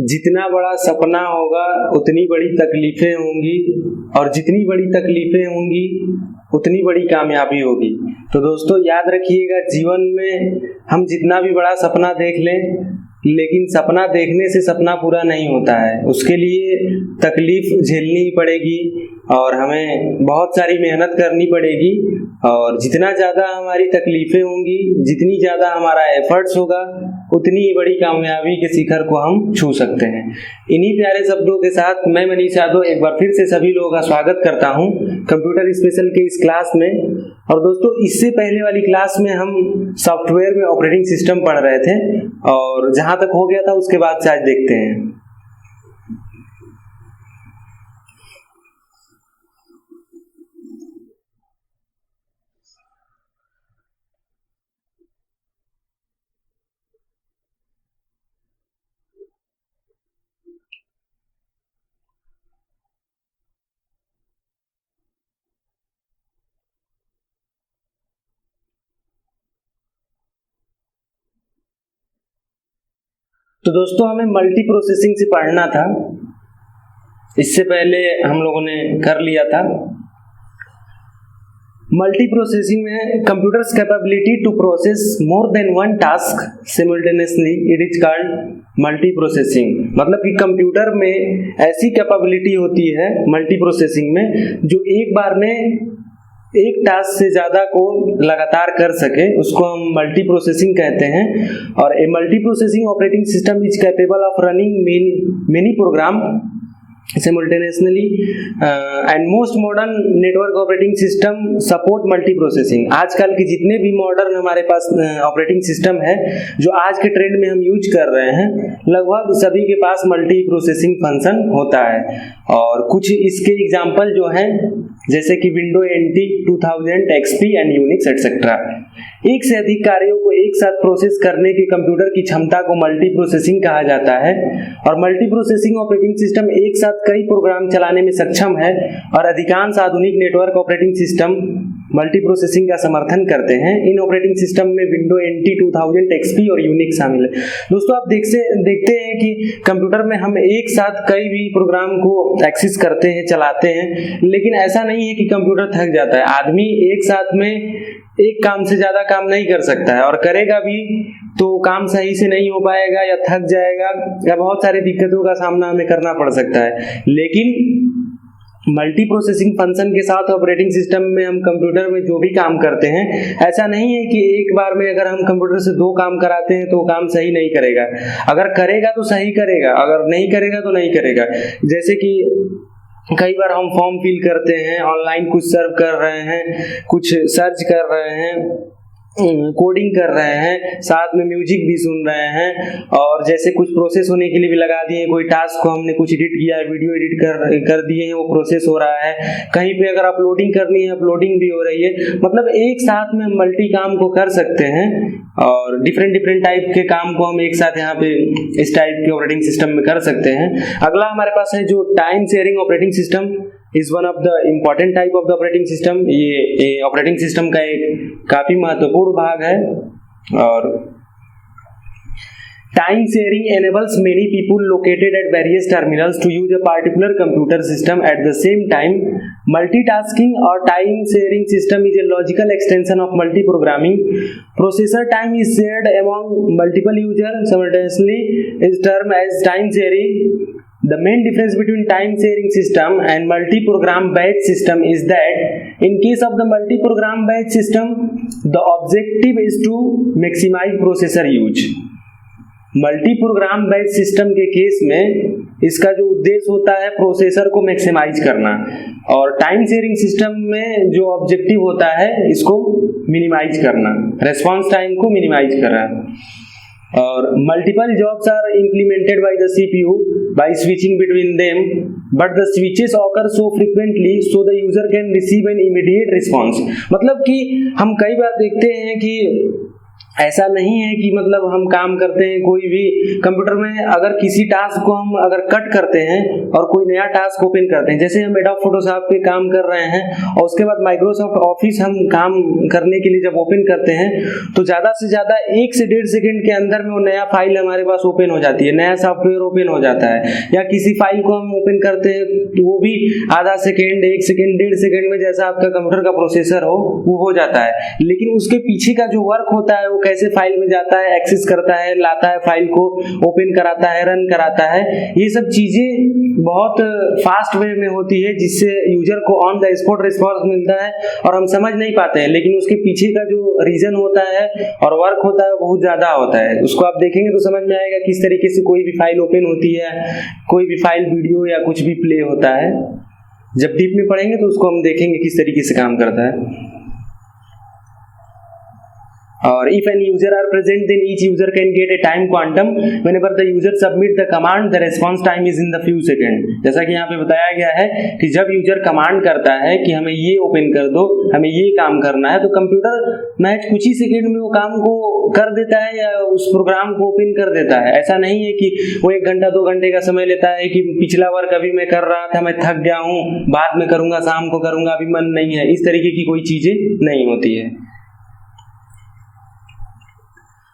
जितना बड़ा सपना होगा उतनी बड़ी तकलीफें होंगी, और जितनी बड़ी तकलीफें होंगी उतनी बड़ी कामयाबी होगी। तो दोस्तों याद रखिएगा, जीवन में हम जितना भी बड़ा सपना देख लें, लेकिन सपना देखने से सपना पूरा नहीं होता है। उसके लिए तकलीफ झेलनी पड़ेगी और हमें बहुत सारी मेहनत करनी पड़ेगी। और जितना ज़्यादा हमारी तकलीफें होंगी, जितनी ज़्यादा हमारा एफर्ट्स होगा, उतनी ही बड़ी कामयाबी के शिखर को हम छू सकते हैं। इन्हीं प्यारे शब्दों के साथ मैं मनीष यादव एक बार फिर से सभी लोगों का स्वागत करता हूं कंप्यूटर स्पेशल के इस क्लास में। और दोस्तों, इससे पहले वाली क्लास में हम सॉफ्टवेयर में ऑपरेटिंग सिस्टम पढ़ रहे थे, और जहां तक हो गया था उसके बाद शायद देखते हैं। तो दोस्तों, हमें मल्टी प्रोसेसिंग से पढ़ना था। इससे पहले हम लोगों ने कर लिया था। मल्टी प्रोसेसिंग में computers capability to process more than one task simultaneously, it is called multi processing. मतलब कि कंप्यूटर में ऐसी कैपेबिलिटी होती है मल्टी प्रोसेसिंग में जो एक बार में एक टास्क से ज्यादा को लगातार कर सके, उसको हम मल्टी प्रोसेसिंग कहते हैं। और a multi processing operating system is capable of running many program simultaneously and most modern network operating system support multi processing। आजकल के जितने भी मॉडर्न हमारे पास ऑपरेटिंग सिस्टम है जो आज के ट्रेंड में हम यूज कर रहे हैं, लगभग सभी के पास मल्टी प्रोसेसिंग फंक्शन होता है। और कुछ इसके एग्जांपल जो हैं, जैसे कि window NT 2000 XP and Unix etcetera. एक से अधिक कार्यों को एक साथ प्रोसेस करने की कंप्यूटर की क्षमता को मल्टी प्रोसेसिंग कहा जाता है। और मल्टी प्रोसेसिंग ऑपरेटिंग सिस्टम एक साथ कई प्रोग्राम चलाने में सक्षम है, और अधिकांश आधुनिक network operating system multi processing का समर्थन करते हैं। इन ऑपरेटिंग सिस्टम में विंडो NT 2000 XP और यूनिक्स शामिल है। दोस्तों, आप देखते हैं कि कंप्यूटर में हम एक साथ कई भी प्रोग्राम को एक्सेस करते हैं, चलाते हैं, लेकिन ऐसा नहीं है कि कंप्यूटर थक जाता है। आदमी एक साथ में एक काम से ज्यादा काम नहीं कर सकता है, और करेगा भी तो काम सही से नहीं हो पाएगा, या थक जाएगा, या बहुत सारी दिक्कतों का सामना हमें करना पड़ सकता है। लेकिन मल्टी प्रोसेसिंग फंक्शन के साथ ऑपरेटिंग सिस्टम में हम कंप्यूटर में जो भी काम करते हैं, ऐसा नहीं है कि एक बार में अगर हम कंप्यूटर से दो काम कराते हैं तो काम सही नहीं करेगा। अगर करेगा तो सही करेगा, अगर नहीं करेगा तो नहीं करेगा। जैसे कि कई बार हम फॉर्म फिल करते हैं, ऑनलाइन कुछ सर्व कर रहे हैं, कुछ सर्च कर रहे हैं, कोडिंग कर रहे हैं, साथ में म्यूजिक भी सुन रहे हैं, और जैसे कुछ प्रोसेस होने के लिए भी लगा दिए। कोई टास्क को हमने कुछ एडिट किया है, वीडियो एडिट कर दिए हैं, वो प्रोसेस हो रहा है। कहीं पे अगर अपलोडिंग करनी है, अपलोडिंग भी हो रही है। मतलब एक साथ में हम मल्टी काम को कर सकते हैं, और डिफरेंट टाइप के काम को हम एक साथ यहाँ पे इस टाइप के ऑपरेटिंग सिस्टम में कर सकते हैं। अगला हमारे पास है जो time sharing operating system is one of the important type of the operating system. ये ऑपरेटिंग सिस्टम का एक काफी महत्वपूर्ण भाग है। और time sharing enables many people located at various terminals to use a particular computer system at the same time. Multitasking or time sharing system is a logical extension of multi-programming. Processor time is shared among multiple users simultaneously is termed as time sharing. The main difference between time sharing system and multi-program batch system is that in case of the multi-program batch system, the objective is to maximize processor use. Multi programme batch system के case में इसका जो उद्देश्य होता है processor को maximise करना, और टाइम शेयरिंग सिस्टम में जो ऑब्जेक्टिव होता है इसको मिनिमाइज करना, रेस्पॉन्स टाइम को मिनिमाइज करना। और multiple jobs are implemented by the CPU by switching between them, but the switches occur so frequently so the user can receive an immediate response. मतलब कि हम कई बार देखते हैं कि ऐसा नहीं है कि मतलब हम काम करते हैं कोई भी कंप्यूटर में, अगर किसी टास्क को हम अगर कट करते हैं और कोई नया टास्क ओपन करते हैं, जैसे हम एडोब फोटोशॉप पे काम कर रहे हैं और उसके बाद माइक्रोसॉफ्ट ऑफिस हम काम करने के लिए जब ओपन करते हैं तो ज्यादा से ज्यादा 1 से 1.5 सेकंड के अंदर में वो नया फाइल हमारे पास ओपन हो जाती है, नया सॉफ्टवेयर ओपन हो जाता है। या किसी फाइल को हम ओपन करते हैं तो वो भी आधा सेकेंड, 1 सेकेंड, 1.5 सेकेंड में जैसा आपका कंप्यूटर का प्रोसेसर हो वो हो जाता है। लेकिन उसके पीछे का जो वर्क होता है वो कैसे फाइल में जाता है, एक्सेस करता है, लाता है फाइल को, ओपन कराता है, रन कराता है, ये सब चीजें बहुत फास्ट वे में होती है जिससे यूजर को ऑन द स्पॉट रिस्पॉन्स मिलता है और हम समझ नहीं पाते हैं। लेकिन उसके पीछे का जो रीजन होता है और वर्क होता है बहुत ज्यादा होता है। उसको आप देखेंगे तो समझ में आएगा किस तरीके से कोई भी फाइल ओपन होती है, कोई भी फाइल वीडियो या कुछ भी प्ले होता है। जब डीप में पढ़ेंगे तो उसको हम देखेंगे किस तरीके से काम करता है। और if an user are present then each user can get a time quantum whenever the user submit the command the response time is in the few second। जैसा कि यहाँ पे बताया गया है कि जब यूजर कमांड करता है कि हमें ये ओपन कर दो, हमें ये काम करना है, तो कंप्यूटर महज कुछ ही सेकंड में वो काम को कर देता है या उस प्रोग्राम को ओपन कर देता है। ऐसा नहीं है कि वो 1 घंटा 2 घंटे का समय लेता है कि पिछला वर्क अभी मैं कर रहा था, मैं थक गया हूँ, बाद में करूंगा, शाम को करूंगा, अभी मन नहीं है, इस तरीके की कोई चीजें नहीं होती है।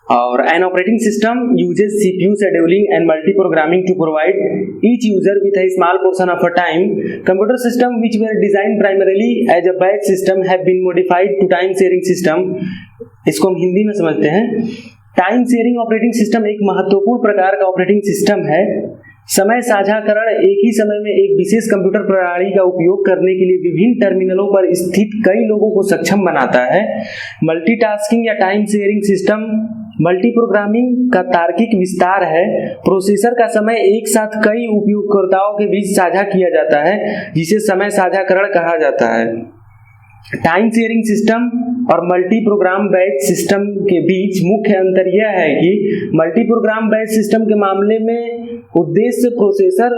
और an operating system uses CPU scheduling and multi-programming to provide each user with a small portion of a time. Computer system which were designed primarily as a batch system have been modified to time sharing system। इसको हम हिंदी में समझते हैं। Time sharing operating system एक महत्वपूर्ण प्रकार का operating system है। समय साझाकरण एक ही समय में एक विशेष कंप्यूटर प्रणाली का उपयोग करने के लिए विभिन्न टर्मिनलों पर स्थित कई लोगों को सक्षम बनाता है। मल्टीटास्किंग या time sharing system multi programming का तार्किक विस्तार है। प्रोसेसर का समय एक साथ कई उपयोगकर्ताओं के बीच साझा किया जाता है जिसे समय साझाकरण कहा जाता है। टाइम शेयरिंग सिस्टम और मल्टी प्रोग्राम बैच सिस्टम के बीच मुख्य अंतर यह है कि मल्टी प्रोग्राम बैच सिस्टम के मामले में उद्देश्य प्रोसेसर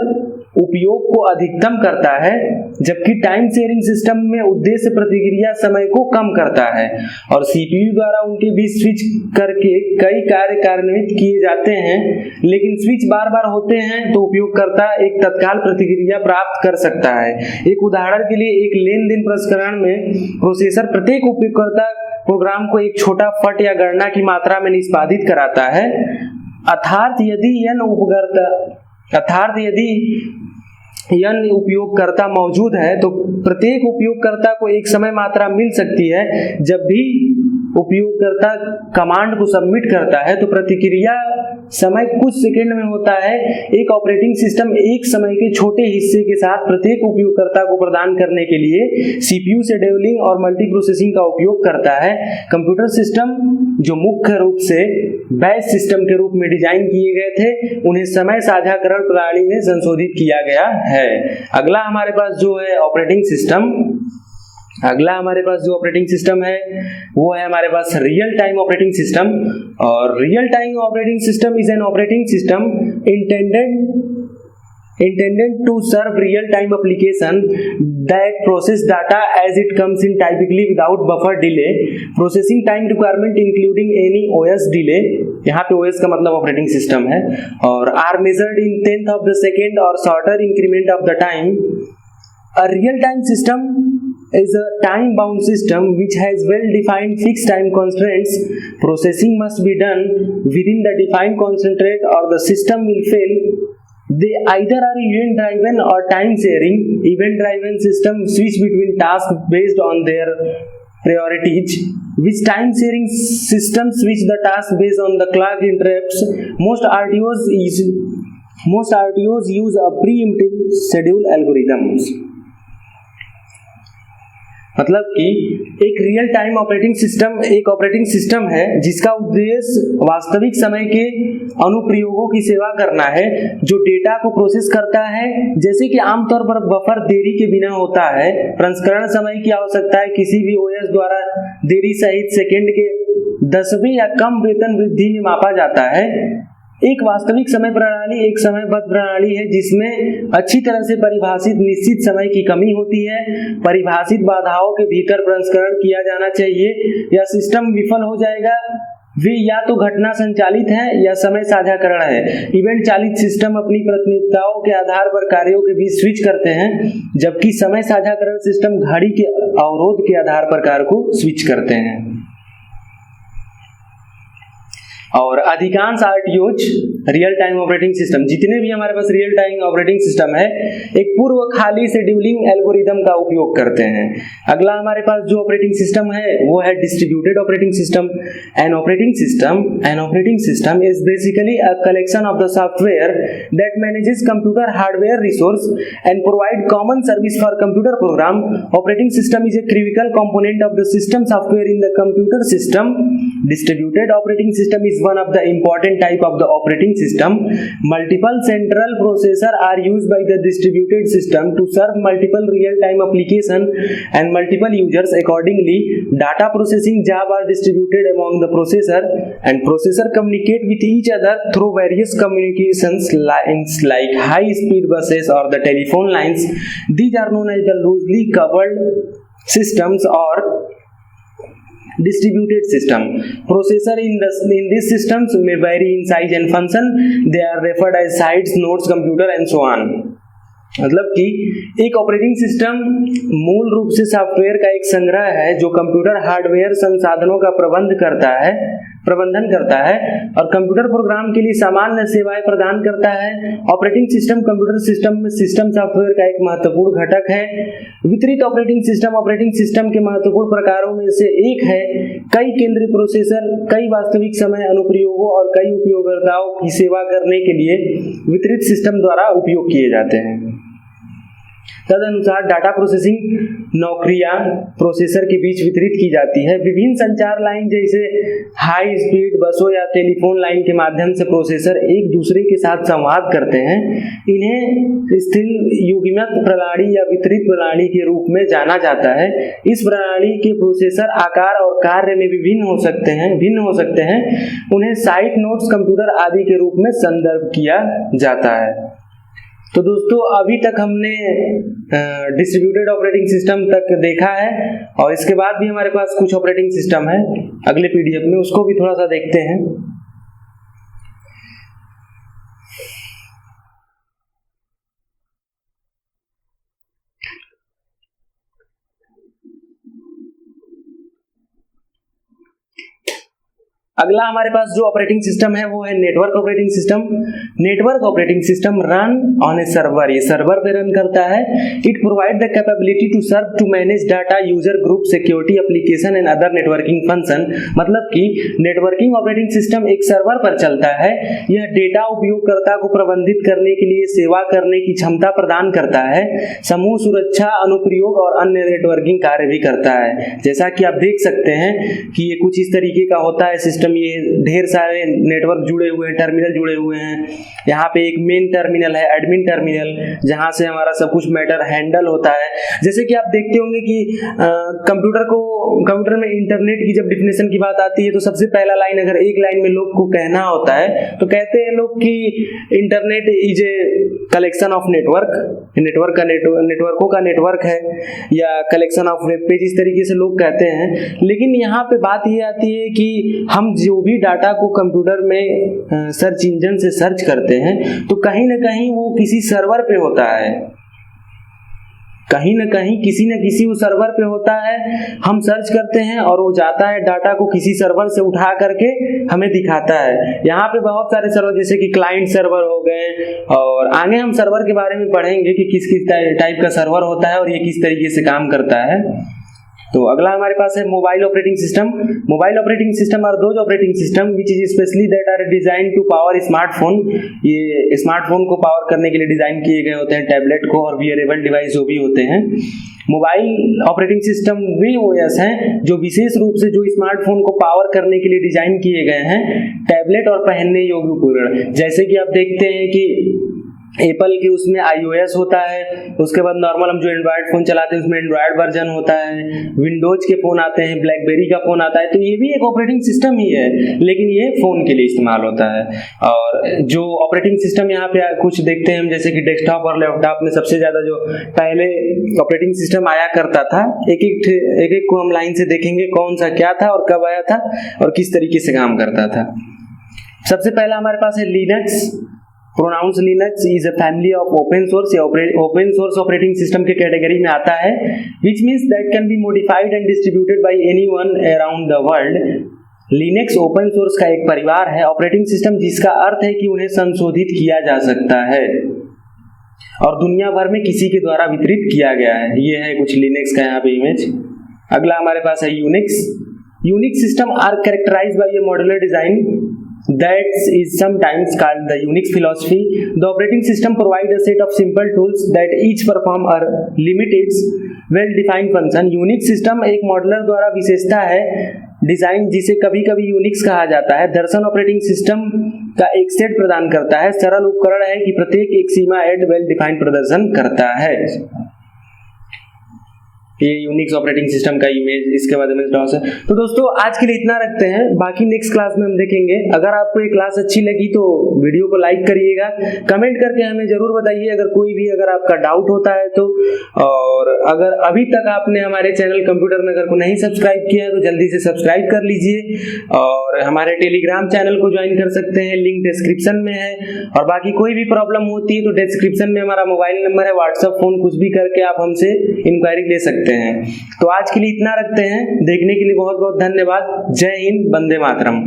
उपयोग को अधिकतम करता है, जबकि टाइम शेयरिंग सिस्टम में उद्देश्य प्रतिक्रिया समय को कम करता है और सीपीयू द्वारा उनके बीच स्विच करके कई कार्य कार्यान्वित किए जाते हैं। लेकिन स्विच बार बार होते हैं तो उपयोगकर्ता एक तत्काल प्रतिक्रिया प्राप्त कर सकता है। एक उदाहरण के लिए एक लेन देन प्रसंस्करण में प्रोसेसर प्रत्येक उपयोगकर्ता प्रोग्राम को एक छोटा फट या गणना की मात्रा में निष्पादित कराता है। अर्थात यदि उपयोगकर्ता मौजूद है तो प्रत्येक उपयोगकर्ता को एक समय मात्रा मिल सकती है। जब भी उपयोगकर्ता कमांड को सबमिट करता है तो प्रतिक्रिया समय कुछ सेकंड में होता है। एक ऑपरेटिंग सिस्टम एक समय के छोटे हिस्से के साथ प्रत्येक उपयोगकर्ता को प्रदान करने के लिए सीपीयू शेड्यूलिंग और मल्टी प्रोसेसिंग का उपयोग करता है। कंप्यूटर सिस्टम जो मुख्य रूप से बैच सिस्टम के रूप में डिजाइन किए गए थे, उन्हें समय साझाकरण प्रणाली में संशोधित किया गया है। अगला हमारे पास जो ऑपरेटिंग सिस्टम है वो है हमारे पास रियल टाइम ऑपरेटिंग सिस्टम। और real time operating system is an operating system intended to serve real time application that process data as it comes in, typically without buffer delay. Processing time requirement including any OS delay, यहाँ पे OS का मतलब operating system है, और are measured in 10th of the second or shorter increment of the time. A real time system is a time bound system which has well defined fixed time constraints. Processing must be done within the defined constraint or the system will fail. They either are event driven or time sharing. Event driven system switch between tasks based on their priorities, which time sharing system switch the task based on the clock interrupts. Most RTOs use a preemptive schedule algorithms। मतलब कि एक real time operating system एक operating system है जिसका उद्देश्य वास्तविक समय के अनुप्रयोगों की सेवा करना है जो डेटा को प्रोसेस करता है। जैसे कि आमतौर पर बफर देरी के बिना होता है। प्रसंस्करण समय की आवश्यकता है किसी भी ओएस द्वारा देरी सहित सेकंड के 10वें या कम वेतन वृद्धि में मापा जाता है। एक वास्तविक समय प्रणाली एक समयबद्ध प्रणाली है जिसमें अच्छी तरह से परिभाषित निश्चित समय की कमी होती है। परिभाषित बाधाओं के भीतर प्रसंस्करण किया जाना चाहिए या सिस्टम विफल हो जाएगा वे या तो घटना संचालित हैं या समय साझाकरण है। इवेंट चालित सिस्टम अपनी प्राथमिकताओं के आधार पर कार्यों के बीच स्विच करते हैं, जबकि समय साझाकरण सिस्टम घड़ी के अवरोध के आधार पर कार्य को स्विच करते हैं। और अधिकांश आरटीओज रियल टाइम ऑपरेटिंग सिस्टम, जितने भी हमारे पास रियल टाइम ऑपरेटिंग सिस्टम है, एक पूर्व खाली शेड्यूलिंग एल्गोरिदम का उपयोग करते हैं। अगला हमारे पास जो ऑपरेटिंग सिस्टम है वो है distributed operating system. An operating system is basically a collection of the software that manages computer hardware resource and provide common service for computer program. Operating system is a critical component of the system software in the computer system. Distributed operating system is one of the important type of the operating system. Multiple central processor are used by the distributed system to serve multiple real-time application and multiple users. Accordingly, data processing job are distributed among the processor, and processor communicate with each other through various communications lines like high-speed buses or the telephone lines. These are known as the loosely coupled systems or distributed system. Processor in these systems may vary in size and function. They are referred as sites, nodes, computer and so on. मतलब कि एक operating system मूल रूप से software का एक संग्रह है जो कंप्यूटर हार्डवेयर संसाधनों का प्रबंधन करता है और कंप्यूटर प्रोग्राम के लिए सामान्य सेवाएं प्रदान करता है। ऑपरेटिंग सिस्टम कंप्यूटर सिस्टम में सिस्टम सॉफ्टवेयर का एक महत्वपूर्ण घटक है। वितरित ऑपरेटिंग सिस्टम के महत्वपूर्ण प्रकारों में से एक है। कई केंद्रीय प्रोसेसर कई वास्तविक समय अनुप्रयोगों और कई उपयोगकर्ताओं की सेवा करने के लिए वितरित सिस्टम द्वारा उपयोग किए जाते हैं। तदनुसार डाटा प्रोसेसिंग नौकरियां प्रोसेसर के बीच वितरित की जाती है। विभिन्न संचार लाइन जैसे हाई स्पीड बसों या टेलीफोन लाइन के माध्यम से प्रोसेसर एक दूसरे के साथ संवाद करते हैं। इन्हें स्थिर युग्मित प्रणाली या वितरित प्रणाली के रूप में जाना जाता है। इस प्रणाली के प्रोसेसर आकार और कार्य में भी भिन्न हो सकते हैं। उन्हें साइट, नोड्स, कंप्यूटर आदि के रूप में संदर्भ किया जाता है। तो दोस्तों अभी तक हमने डिस्ट्रीब्यूटेड ऑपरेटिंग सिस्टम तक देखा है और इसके बाद भी हमारे पास कुछ ऑपरेटिंग सिस्टम है अगले पीडीएफ में, उसको भी थोड़ा सा देखते हैं। अगला हमारे पास जो ऑपरेटिंग सिस्टम है वो है network operating system. Network operating system run on a server, ये सर्वर पे रन करता है। It provide the capability to serve to manage data, user group, security, application and other networking function. मतलब कि networking operating system एक server पर चलता है। यह डेटा उपयोगकर्ता को प्रबंधित करने के लिए सेवा करने की क्षमता प्रदान करता है। समूह सुरक्षा, अनुप्रयोग और अन्य नेटवर्किंग कार्य भी करता है। जैसा कि आप देख सकते हैं कि ये कुछ इस तरीके का होता है सिस्टम। ये ढेर सारे नेटवर्क जुड़े हुए हैं, टर्मिनल जुड़े हुए हैं। यहाँ पे एक मेन टर्मिनल है, एडमिन टर्मिनल, जहां से हमारा सब कुछ मैटर हैंडल होता है। जैसे कि आप देखते होंगे कि कंप्यूटर में इंटरनेट की जब डिफिनेशन की बात आती है तो सबसे पहला लाइन, अगर एक लाइन में लोग को कहना होता है तो कहते हैं लोग कि internet is a collection of नेटवर्कों का नेटवर्क है या कलेक्शन ऑफ वेब पेज, इस तरीके से लोग कहते हैं। लेकिन यहाँ पे बात ये आती है कि हम जो भी डाटा को कंप्यूटर में सर्च इंजन से सर्च करते हैं तो कहीं ना कहीं वो किसी सर्वर पे होता है, कहीं ना कहीं किसी न किसी वो सर्वर पे होता है। हम सर्च करते हैं और वो जाता है डाटा को किसी सर्वर से उठा करके हमें दिखाता है। यहाँ पे बहुत सारे सर्वर जैसे कि क्लाइंट सर्वर हो गए और आगे हम सर्वर के बारे में पढ़ेंगे कि किस किस टाइप का सर्वर होता है और ये किस तरीके से काम करता है। तो अगला हमारे पास है mobile operating system. Mobile operating system are those operating system which is specially that are design to power smartphone. ये स्मार्टफोन को पावर करने के लिए डिजाइन किए गए होते हैं, टैबलेट को और वियरेबल डिवाइस जो भी होते हैं। मोबाइल ऑपरेटिंग सिस्टम वे ओएस हैं जो विशेष रूप से जो स्मार्टफोन को पावर करने के लिए डिजाइन किए गए हैं, टैबलेट और पहनने योग्य उपकरण। जैसे कि आप देखते हैं कि एप्पल के उसमें iOS होता है, उसके बाद नॉर्मल हम जो एंड्रॉयड फ़ोन चलाते हैं उसमें एंड्रॉयड वर्जन होता है, विंडोज़ के फ़ोन आते हैं, ब्लैकबेरी का फ़ोन आता है। तो ये भी एक ऑपरेटिंग सिस्टम ही है, लेकिन ये फ़ोन के लिए इस्तेमाल होता है। और जो ऑपरेटिंग सिस्टम यहाँ पे कुछ देखते हैं हम, जैसे कि डेस्कटॉप और लैपटॉप में सबसे ज़्यादा जो पहले ऑपरेटिंग सिस्टम आया करता था, एक एक को हम लाइन से देखेंगे कौन सा क्या था और कब आया था और किस तरीके से काम करता था। सबसे पहला हमारे पास है Linux. Pronounce Linux is a family of open source या ओपन सोर्स ऑपरेटिंग सिस्टम के कैटेगरी में आता है, which means that can be modified and distributed by anyone around the world. Linux open source का एक परिवार है ऑपरेटिंग सिस्टम जिसका अर्थ है कि उन्हें संशोधित किया जा सकता है और दुनिया भर में किसी के द्वारा वितरित किया गया है। ये है कुछ लिनक्स का यहाँ पे इमेज। अगला हमारे पास है Unix. Unix system are characterized by a modular design that is sometimes called the Unix philosophy. The operating system provides a set of simple tools that each perform a limited well-defined function. Unix system एक modular द्वारा विशेषता है design जिसे कभी कभी Unix कहा जाता है। दर्शन ऑपरेटिंग सिस्टम का एक सेट प्रदान करता है, सरल उपकरण है कि प्रत्येक एक सीमा एड वेल डिफाइंड प्रदर्शन करता है। ये यूनिक्स ऑपरेटिंग सिस्टम का इमेज, इसके बाद में डॉस है। तो दोस्तों आज के लिए इतना रखते हैं, बाकी नेक्स्ट क्लास में हम देखेंगे। अगर आपको ये क्लास अच्छी लगी तो वीडियो को लाइक करिएगा, कमेंट करके हमें जरूर बताइए अगर आपका डाउट होता है तो। और अगर अभी तक आपने हमारे चैनल कंप्यूटर नगर को नहीं सब्सक्राइब किया है तो जल्दी से सब्सक्राइब कर लीजिए और हमारे टेलीग्राम चैनल को ज्वाइन कर सकते हैं, लिंक डिस्क्रिप्शन में है। और बाकी कोई भी प्रॉब्लम होती है तो डिस्क्रिप्शन में हमारा मोबाइल नंबर है, व्हाट्सएप फोन कुछ भी करके आप हमसे इंक्वायरी ले सकते हैं। तो आज के लिए इतना रखते हैं, देखने के लिए बहुत बहुत धन्यवाद। जय हिंद, वंदे मातरम।